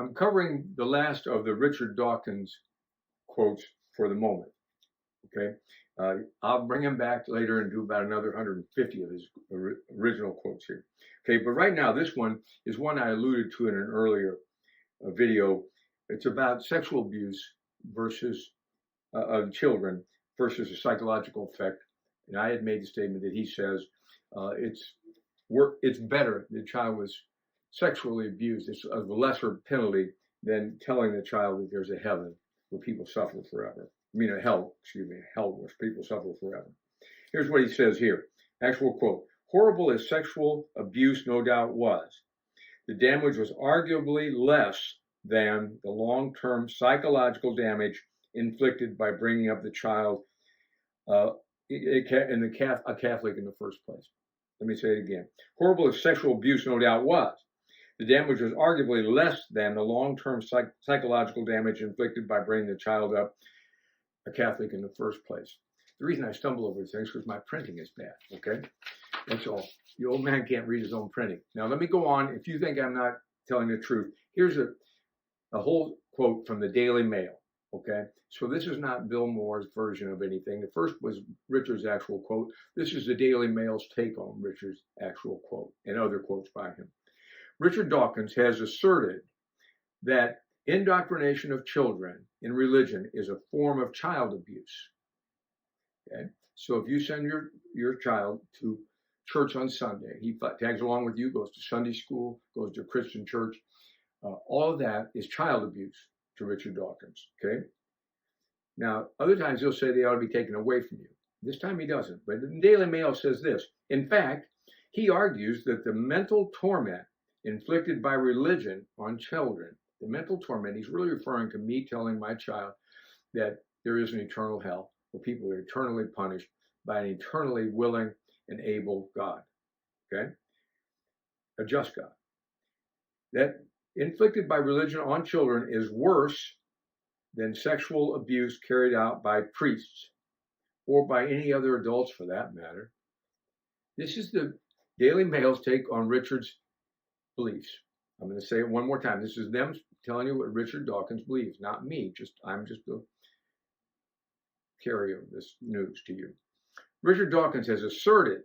I'm covering the last of the Richard Dawkins quotes for the moment. Okay, I'll bring him back later and do about another 150 of his original quotes here. Okay, but right now this one is one I alluded to in an earlier video. It's about sexual abuse versus of children versus a psychological effect. And I had made the statement that he says it's better the child was sexually abused. It's a lesser penalty than telling the child that there's a heaven where people suffer forever. I mean, a hell where people suffer forever. Here's what he says here. Actual quote. Horrible as sexual abuse no doubt was, the damage was arguably less than the long-term psychological damage inflicted by bringing up the child a Catholic in the first place. Let me say it again. Horrible as sexual abuse no doubt was, the damage was arguably less than the long-term psychological damage inflicted by bringing the child up a Catholic in the first place. The reason I stumble over things is because my printing is bad, okay? That's all. The old man can't read his own printing. Now, let me go on. If you think I'm not telling the truth, here's a whole quote from the Daily Mail, okay? So this is not Bill Moore's version of anything. The first was Richard's actual quote. This is the Daily Mail's take on Richard's actual quote and other quotes by him. Richard Dawkins has asserted that indoctrination of children in religion is a form of child abuse. Okay? So if you send your child to church on Sunday, he tags along with you, goes to Sunday school, goes to Christian church, all of that is child abuse to Richard Dawkins. Okay? Now, other times he'll say they ought to be taken away from you. This time he doesn't. But the Daily Mail says this. In fact, he argues that the mental torment inflicted by religion on children, the mental torment, he's really referring to me telling my child that there is an eternal hell where people are eternally punished by an eternally willing and able God, okay? A just God. That inflicted by religion on children is worse than sexual abuse carried out by priests or by any other adults for that matter. This is the Daily Mail's take on Richard's beliefs. I'm going to say it one more time. This is them telling you what Richard Dawkins believes, not me. I'm just the carrier of this news to you. Richard Dawkins has asserted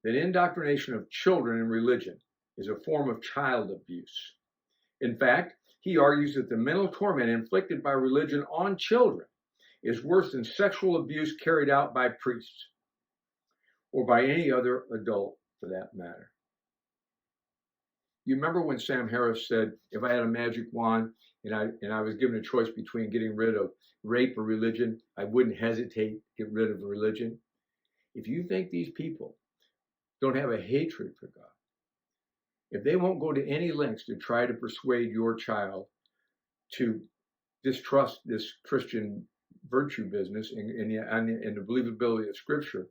that indoctrination of children in religion is a form of child abuse. In fact, he argues that the mental torment inflicted by religion on children is worse than sexual abuse carried out by priests or by any other adult for that matter. You remember when Sam Harris said, if I had a magic wand and I was given a choice between getting rid of rape or religion, I wouldn't hesitate to get rid of religion? If you think these people don't have a hatred for God, if they won't go to any lengths to try to persuade your child to distrust this Christian virtue business and the believability of Scripture,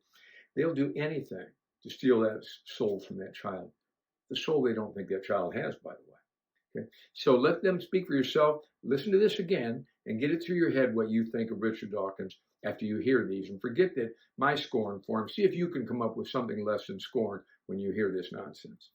they'll do anything to steal that soul from that child. The soul they don't think that child has, by the way. Okay? So let them speak for yourself. Listen to this again and get it through your head what you think of Richard Dawkins after you hear these. And forget that my scorn for him. See if you can come up with something less than scorn when you hear this nonsense.